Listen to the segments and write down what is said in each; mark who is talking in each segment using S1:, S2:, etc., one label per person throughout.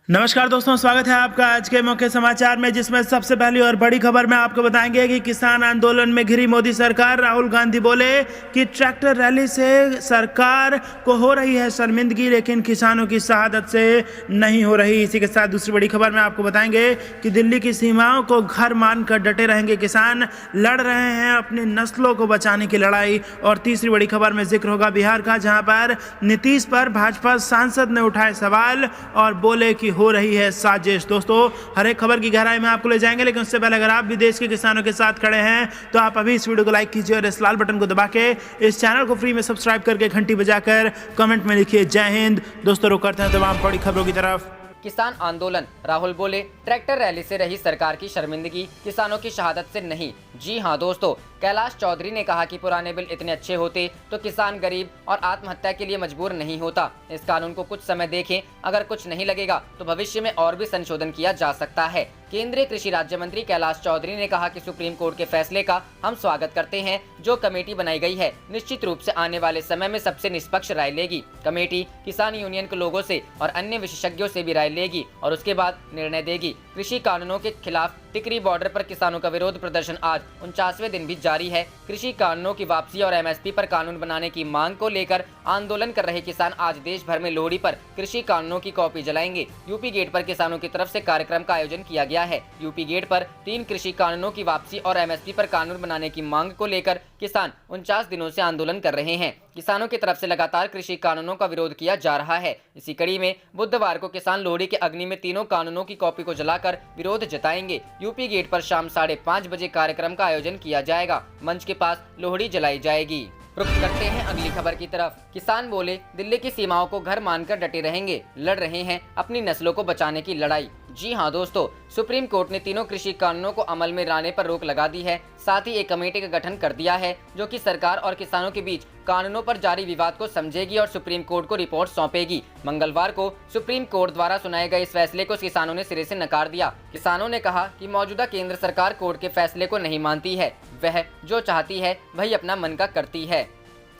S1: नमस्कार दोस्तों, स्वागत है आपका आज के मुख्य समाचार में, जिसमें सबसे पहली और बड़ी खबर में आपको बताएंगे कि किसान आंदोलन में घिरी मोदी सरकार। राहुल गांधी बोले कि ट्रैक्टर रैली से सरकार को हो रही है शर्मिंदगी, लेकिन किसानों की शहादत से नहीं हो रही। इसी के साथ दूसरी बड़ी खबर में आपको बताएंगे कि दिल्ली की सीमाओं को घर मानकर डटे रहेंगे किसान, लड़ रहे हैं अपनी नस्लों को बचाने की लड़ाई। और तीसरी बड़ी खबर में जिक्र होगा बिहार का, जहां पर नीतीश पर भाजपा सांसद ने उठाए सवाल और बोले कि हो रही है साजिश। दोस्तों, हर एक खबर की गहराई में आपको ले जाएंगे, लेकिन उससे पहले अगर आप भी देश के किसानों के साथ खड़े हैं तो आप अभी इस वीडियो को लाइक कीजिए और इस लाल बटन को दबा के इस चैनल को फ्री में सब्सक्राइब करके घंटी बजाकर कमेंट में लिखिए जय हिंद। दोस्तों, रुक करते हैं तमाम बड़ी खबरों की तरफ।
S2: किसान आंदोलन, राहुल बोले ट्रैक्टर रैली से रही सरकार की शर्मिंदगी, किसानों की शहादत से नहीं। जी हां दोस्तों, कैलाश चौधरी ने कहा कि पुराने बिल इतने अच्छे होते तो किसान गरीब और आत्महत्या के लिए मजबूर नहीं होता। इस कानून को कुछ समय देखें, अगर कुछ नहीं लगेगा तो भविष्य में और भी संशोधन किया जा सकता है। केंद्रीय कृषि राज्य मंत्री कैलाश चौधरी ने कहा कि सुप्रीम कोर्ट के फैसले का हम स्वागत करते हैं। जो कमेटी बनाई गई है निश्चित रूप से आने वाले समय में सबसे निष्पक्ष राय लेगी। कमेटी किसान यूनियन के लोगों से और अन्य विशेषज्ञों से भी राय लेगी और उसके बाद निर्णय देगी। कृषि कानूनों के खिलाफ टिकरी बॉर्डर पर किसानों का विरोध प्रदर्शन आज 49वें दिन भी जारी है। कृषि कानूनों की वापसी और एमएसपी पर कानून बनाने की मांग को लेकर आंदोलन कर रहे किसान आज देश भर में लोहड़ी पर कृषि कानूनों की कॉपी जलाएंगे। यूपी गेट पर किसानों की तरफ से कार्यक्रम का आयोजन किया गया है। यूपी गेट पर 3 कृषि कानूनों की वापसी और एमएसपी पर कानून बनाने की मांग को लेकर किसान 49 दिनों से आंदोलन कर रहे हैं। किसानों की तरफ से लगातार कृषि कानूनों का विरोध किया जा रहा है। इसी कड़ी में बुधवार को किसान लोहड़ी के अग्नि में तीनों कानूनों की कॉपी को जलाकर विरोध जताएंगे। यूपी गेट पर शाम 5:30 बजे कार्यक्रम का आयोजन किया जाएगा। मंच के पास लोहड़ी जलाई जाएगी। रुख करते हैं अगली खबर की तरफ। किसान बोले दिल्ली की सीमाओं को घर मानकर डटे रहेंगे, लड़ रहे हैं अपनी नस्लों को बचाने की लड़ाई। जी हां दोस्तों, सुप्रीम कोर्ट ने तीनों कृषि कानूनों को अमल में लाने पर रोक लगा दी है। साथ ही एक कमेटी का गठन कर दिया है जो कि सरकार और किसानों के बीच कानूनों पर जारी विवाद को समझेगी और सुप्रीम कोर्ट को रिपोर्ट सौंपेगी। मंगलवार को सुप्रीम कोर्ट द्वारा सुनाए गए इस फैसले को किसानों ने सिरे से नकार दिया। किसानों ने कहा कि मौजूदा केंद्र सरकार कोर्ट के फैसले को नहीं मानती है, वह जो चाहती है वही अपना मन का करती है।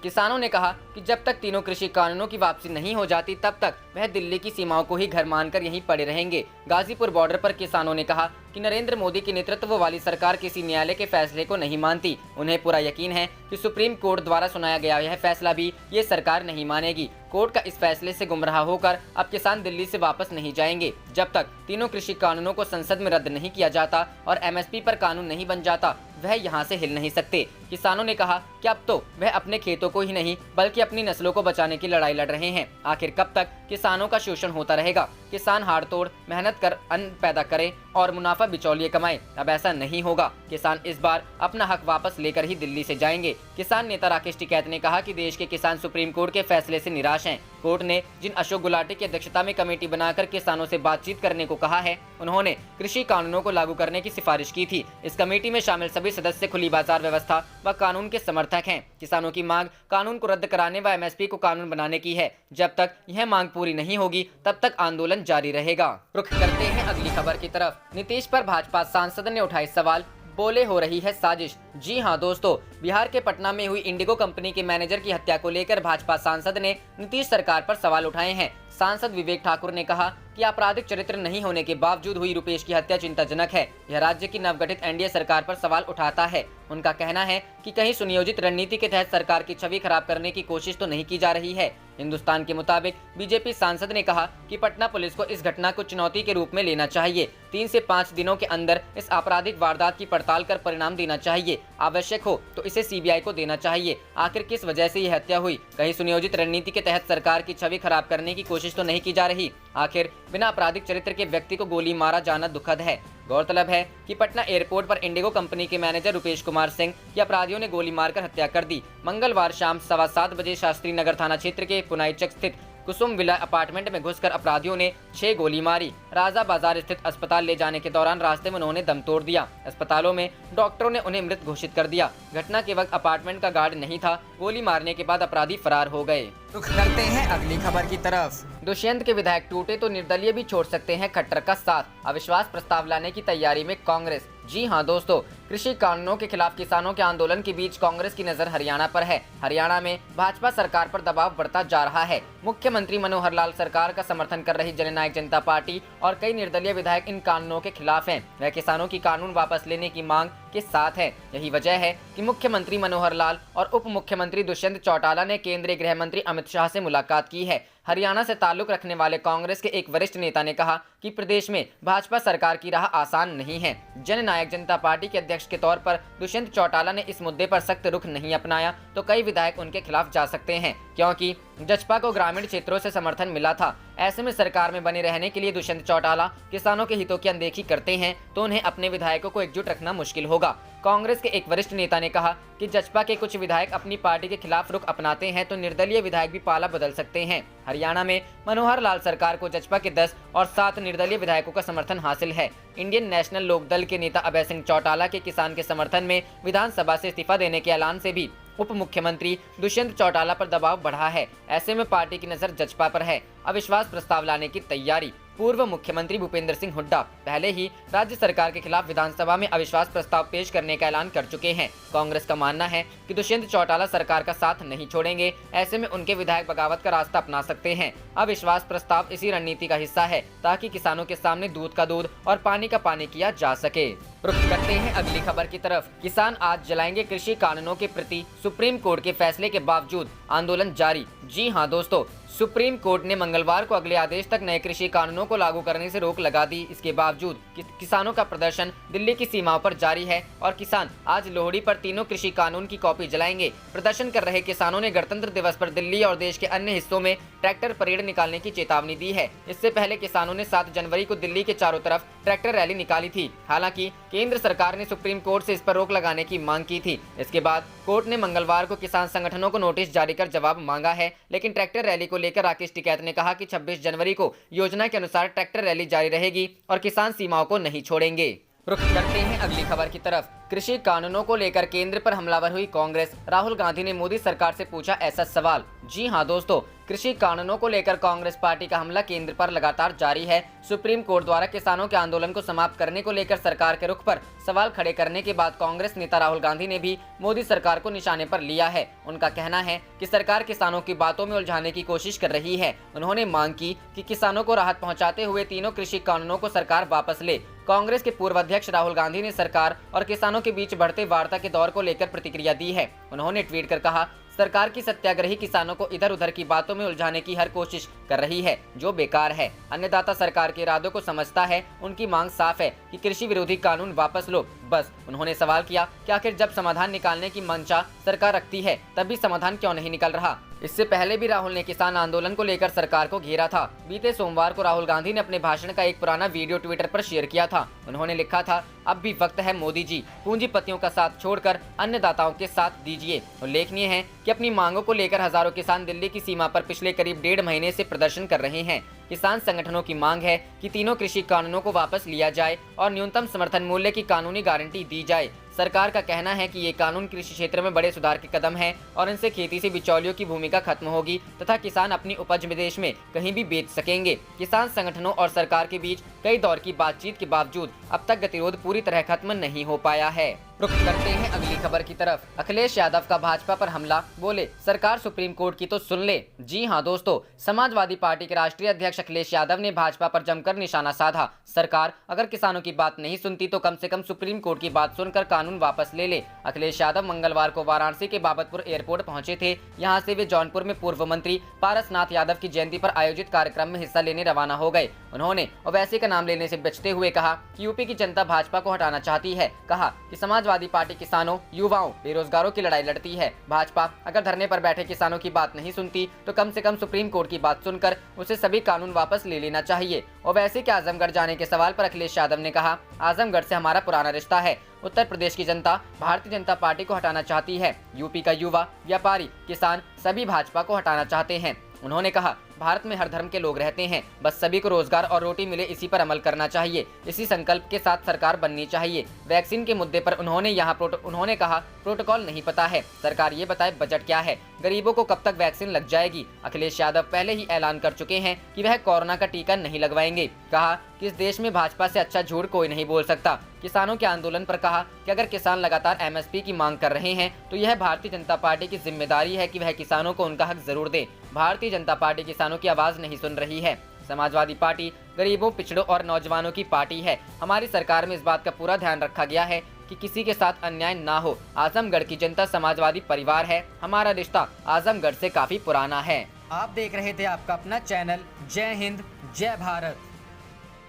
S2: किसानों ने कहा कि जब तक तीनों कृषि कानूनों की वापसी नहीं हो जाती तब तक वह दिल्ली की सीमाओं को ही घर मानकर यहीं पड़े रहेंगे। गाजीपुर बॉर्डर पर किसानों ने कहा कि नरेंद्र मोदी के नेतृत्व वाली सरकार किसी न्यायालय के फैसले को नहीं मानती। उन्हें पूरा यकीन है कि सुप्रीम कोर्ट द्वारा सुनाया गया यह फैसला भी ये सरकार नहीं मानेगी। कोर्ट का इस फैसले से गुमराह होकर अब किसान दिल्ली से वापस नहीं जाएंगे। जब तक तीनों कृषि कानूनों को संसद में रद्द नहीं किया जाता और एमएसपी पर कानून नहीं बन जाता, वह यहाँ से हिल नहीं सकते। किसानों ने कहा कि अब तो वह अपने खेतों को ही नहीं बल्कि अपनी नस्लों को बचाने की लड़ाई लड़ रहे हैं। आखिर कब तक किसानों का शोषण होता रहेगा? किसान हाड़ तोड़ मेहनत कर अन्न पैदा करें और मुनाफा बिचौलिए कमाएं। अब ऐसा नहीं होगा। किसान इस बार अपना हक वापस लेकर ही दिल्ली से जाएंगे। किसान नेता राकेश टिकैत ने कहा कि देश के किसान सुप्रीम कोर्ट के फैसले से निराश हैं। कोर्ट ने जिन अशोक गुलाटी की अध्यक्षता में कमेटी बनाकर किसानों से बातचीत करने को कहा है, उन्होंने कृषि कानूनों को लागू करने की सिफारिश की थी। इस कमेटी में शामिल सभी सदस्य खुली बाजार व्यवस्था व कानून के समर्थक हैं। किसानों की मांग कानून को रद्द कराने व एमएसपी को कानून बनाने की है। जब तक यह मांग पूरी नहीं होगी तब तक आंदोलन जारी रहेगा। रुख करते हैं अगली खबर की तरफ। नीतीश पर भाजपा सांसद ने उठाए सवाल, बोले हो रही है साजिश। जी हां दोस्तों, बिहार के पटना में हुई इंडिगो कंपनी के मैनेजर की हत्या को लेकर भाजपा सांसद ने नीतीश सरकार पर सवाल उठाए हैं। सांसद विवेक ठाकुर ने कहा कि आपराधिक चरित्र नहीं होने के बावजूद हुई रुपेश की हत्या चिंताजनक है। यह राज्य की नवगठित एनडीए सरकार पर सवाल उठाता है। उनका कहना है कि कहीं सुनियोजित रणनीति के तहत सरकार की छवि खराब करने की कोशिश तो नहीं की जा रही है। हिंदुस्तान के मुताबिक बीजेपी सांसद ने कहा कि पटना पुलिस को इस घटना को चुनौती के रूप में लेना चाहिए। 3 से 5 दिनों के अंदर इस आपराधिक वारदात की पड़ताल कर परिणाम देना चाहिए। आवश्यक हो तो इसे सीबीआई को देना चाहिए। आखिर किस वजह से यह हत्या हुई? कहीं सुनियोजित रणनीति के तहत सरकार की छवि खराब करने की कोशिश तो नहीं की जा रही? आखिर बिना आपराधिक चरित्र के व्यक्ति को गोली मारा जाना दुखद है। गौरतलब है कि पटना एयरपोर्ट पर इंडिगो कंपनी के मैनेजर रुपेश कुमार सिंह की अपराधियों ने गोली मारकर हत्या कर दी। मंगलवार शाम 7:15 बजे शास्त्री नगर थाना क्षेत्र के पुनाईचक स्थित कुसुम विला अपार्टमेंट में घुसकर अपराधियों ने 6 गोली मारी। राजा बाजार स्थित अस्पताल ले जाने के दौरान रास्ते में उन्होंने दम तोड़ दिया। अस्पतालों में डॉक्टरों ने उन्हें मृत घोषित कर दिया। घटना के वक्त अपार्टमेंट का गार्ड नहीं था। गोली मारने के बाद अपराधी फरार हो गए। रुख करते हैं अगली खबर की तरफ। दुष्यंत के विधायक टूटे तो निर्दलीय भी छोड़ सकते हैं खट्टर का साथ। अविश्वास प्रस्ताव लाने की तैयारी में कांग्रेस। जी हां दोस्तों, कृषि कानूनों के खिलाफ किसानों के आंदोलन के बीच कांग्रेस की नजर हरियाणा पर है। हरियाणा में भाजपा सरकार पर दबाव बढ़ता जा रहा है। मुख्यमंत्री मनोहर लाल सरकार का समर्थन कर रही जननायक जनता पार्टी और कई निर्दलीय विधायक इन कानूनों के खिलाफ हैं। वह किसानों की कानून वापस लेने की मांग के साथ है। यही वजह है कि मुख्यमंत्री मनोहर लाल और उप मुख्यमंत्री दुष्यंत चौटाला ने केंद्रीय गृह मंत्री अमित शाह से मुलाकात की है। हरियाणा से ताल्लुक रखने वाले कांग्रेस के एक वरिष्ठ नेता ने कहा कि प्रदेश में भाजपा सरकार की राह आसान नहीं है। जननायक जनता पार्टी के अध्यक्ष के तौर पर दुष्यंत चौटाला ने इस मुद्दे पर सख्त रुख नहीं अपनाया तो कई विधायक उनके खिलाफ जा सकते हैं, क्योंकि जसपा को ग्रामीण क्षेत्रों से समर्थन मिला था। ऐसे में सरकार में बने रहने के लिए दुष्यंत चौटाला किसानों के हितों की अनदेखी करते हैं तो उन्हें अपने विधायकों को एकजुट रखना मुश्किल होगा। कांग्रेस के एक वरिष्ठ नेता ने कहा कि जसपा के कुछ विधायक अपनी पार्टी के खिलाफ रुख अपनाते हैं तो निर्दलीय विधायक भी पाला बदल सकते हैं। हरियाणा में मनोहर लाल सरकार को जसपा के 10 और 7 निर्दलीय विधायकों का समर्थन हासिल है। इंडियन नेशनल लोकदल के नेता अभय सिंह चौटाला के किसान के समर्थन में विधानसभा से इस्तीफा देने के ऐलान से भी उप मुख्यमंत्री दुष्यंत चौटाला पर दबाव बढ़ा है। ऐसे में पार्टी की नजर जसपा पर है। अविश्वास प्रस्ताव लाने की तैयारी। पूर्व मुख्यमंत्री भूपेंद्र सिंह हुड्डा पहले ही राज्य सरकार के खिलाफ विधानसभा में अविश्वास प्रस्ताव पेश करने का ऐलान कर चुके हैं। कांग्रेस का मानना है कि दुष्यंत चौटाला सरकार का साथ नहीं छोड़ेंगे। ऐसे में उनके विधायक बगावत का रास्ता अपना सकते हैं। अविश्वास प्रस्ताव इसी रणनीति का हिस्सा है ताकि किसानों के सामने दूध का दूध और पानी का पानी किया जा सके। रुख करते हैं अगली खबर की तरफ। किसान आज जलाएंगे कृषि कानूनों के प्रति सुप्रीम कोर्ट के फैसले के बावजूद आंदोलन जारी। जी हां दोस्तों, सुप्रीम कोर्ट ने मंगलवार को अगले आदेश तक नए कृषि कानूनों को लागू करने से रोक लगा दी। इसके बावजूद किसानों का प्रदर्शन दिल्ली की सीमाओं पर जारी है और किसान आज लोहड़ी पर तीनों कृषि कानून की कॉपी जलाएंगे। प्रदर्शन कर रहे किसानों ने गणतंत्र दिवस पर दिल्ली और देश के अन्य हिस्सों में ट्रैक्टर परेड निकालने की चेतावनी दी है। इससे पहले किसानों ने 7 जनवरी को दिल्ली के चारों तरफ ट्रैक्टर रैली निकाली थी। हालांकि केंद्र सरकार ने सुप्रीम कोर्ट से इस पर रोक लगाने की मांग की थी। इसके बाद कोर्ट ने मंगलवार को किसान संगठनों को नोटिस जारी कर जवाब मांगा है, लेकिन ट्रैक्टर रैली को लेकर राकेश टिकैत ने कहा कि 26 जनवरी को योजना के अनुसार ट्रैक्टर रैली जारी रहेगी और किसान सीमाओं को नहीं छोड़ेंगे। रुख करते हैं अगली खबर की तरफ। कृषि कानूनों को लेकर केंद्र पर हमलावर हुई कांग्रेस। राहुल गांधी ने मोदी सरकार से पूछा ऐसा सवाल। जी हां दोस्तों, कृषि कानूनों को लेकर कांग्रेस पार्टी का हमला केंद्र पर लगातार जारी है। सुप्रीम कोर्ट द्वारा किसानों के आंदोलन को समाप्त करने को लेकर सरकार के रुख पर सवाल खड़े करने के बाद कांग्रेस नेता राहुल गांधी ने भी मोदी सरकार को निशाने पर लिया है। उनका कहना है कि सरकार किसानों की बातों में उलझाने की कोशिश कर रही है। उन्होंने मांग की कि किसानों को राहत पहुंचाते हुए तीनों कृषि कानूनों को सरकार वापस ले। कांग्रेस के पूर्व अध्यक्ष राहुल गांधी ने सरकार और किसानों के बीच बढ़ते वार्ता के दौर को लेकर प्रतिक्रिया दी है। उन्होंने ट्वीट कर कहा, सरकार की सत्याग्रही किसानों को इधर उधर की बातों में उलझाने की हर कोशिश कर रही है, जो बेकार है। अन्नदाता सरकार के इरादों को समझता है। उनकी मांग साफ है कि कृषि विरोधी कानून वापस लो, बस। उन्होंने सवाल किया कि आखिर जब समाधान निकालने की मंशा सरकार रखती है तब भी समाधान क्यों नहीं निकल रहा। इससे पहले भी राहुल ने किसान आंदोलन को लेकर सरकार को घेरा था। बीते सोमवार को राहुल गांधी ने अपने भाषण का एक पुराना वीडियो ट्विटर पर शेयर किया था। उन्होंने लिखा था, अब भी वक्त है मोदी जी, पूंजीपतियों का साथ छोड़कर अन्नदाताओं के साथ दीजिए। उल्लेखनीय है कि अपनी मांगों को लेकर हजारों किसान दिल्ली की सीमा पर पिछले करीब 1.5 महीने से प्रदर्शन कर रहे हैं। किसान संगठनों की मांग है कि तीनों कृषि कानूनों को वापस लिया जाए और न्यूनतम समर्थन मूल्य की कानूनी गारंटी दी जाए। सरकार का कहना है कि ये कानून कृषि क्षेत्र में बड़े सुधार के कदम है और इनसे खेती से बिचौलियों की भूमिका खत्म होगी तथा किसान अपनी उपज विदेश में कहीं भी बेच सकेंगे। किसान संगठनों और सरकार के बीच कई दौर की बातचीत के बावजूद अब तक गतिरोध पूरी तरह खत्म नहीं हो पाया है। रुख करते हैं अगली खबर की तरफ। अखिलेश यादव का भाजपा पर हमला, बोले सरकार सुप्रीम कोर्ट की तो सुन ले। जी हां दोस्तों, समाजवादी पार्टी के राष्ट्रीय अध्यक्ष अखिलेश यादव ने भाजपा पर जमकर निशाना साधा। सरकार अगर किसानों की बात नहीं सुनती तो कम से कम सुप्रीम कोर्ट की बात सुनकर कानून वापस ले ले। अखिलेश यादव मंगलवार को वाराणसी के बाबतपुर एयरपोर्ट पहुंचे थे। यहां से वे जौनपुर में पूर्व मंत्री पारसनाथ यादव की जयंती पर आयोजित कार्यक्रम में हिस्सा लेने रवाना हो गए। उन्होंने ओवैसी का नाम लेने से बचते हुए कहा कि यूपी की जनता भाजपा को हटाना चाहती है। कहा कि समाजवादी पार्टी किसानों, युवाओं, बेरोजगारों की लड़ाई लड़ती है। भाजपा अगर धरने पर बैठे किसानों की बात नहीं सुनती तो कम से कम सुप्रीम कोर्ट की बात सुनकर उसे सभी कानून वापस ले लेना चाहिए। ओवैसी के आजमगढ़ जाने के सवाल पर अखिलेश यादव ने कहा, आजमगढ़ से हमारा पुराना रिश्ता है। उत्तर प्रदेश की जनता भारतीय जनता पार्टी को हटाना चाहती है। यूपी का युवा, व्यापारी, किसान सभी भाजपा को हटाना चाहते हैं। उन्होंने कहा, भारत में हर धर्म के लोग रहते हैं, बस सभी को रोजगार और रोटी मिले, इसी पर अमल करना चाहिए। इसी संकल्प के साथ सरकार बननी चाहिए। वैक्सीन के मुद्दे पर उन्होंने कहा, प्रोटोकॉल नहीं पता है, सरकार ये बताए बजट क्या है, गरीबों को कब तक वैक्सीन लग जाएगी। अखिलेश यादव पहले ही ऐलान कर चुके हैं कि वह कोरोना का टीका नहीं लगवाएंगे। कहा कि इस देश में भाजपा से अच्छा झूठ कोई नहीं बोल सकता। किसानों के आंदोलन पर कहा कि अगर किसान लगातार MSP की मांग कर रहे हैं तो यह भारतीय जनता पार्टी की जिम्मेदारी है कि वह किसानों को उनका हक जरूर दे। भारतीय जनता पार्टी किसानों की आवाज नहीं सुन रही है। समाजवादी पार्टी गरीबों, पिछड़ों और नौजवानों की पार्टी है। हमारी सरकार में इस बात का पूरा ध्यान रखा गया है कि किसी के साथ अन्याय ना हो। आजमगढ़ की जनता समाजवादी परिवार है। हमारा रिश्ता आजमगढ़ से काफी पुराना है। आप देख रहे थे आपका अपना चैनल जय हिंद जय भारत।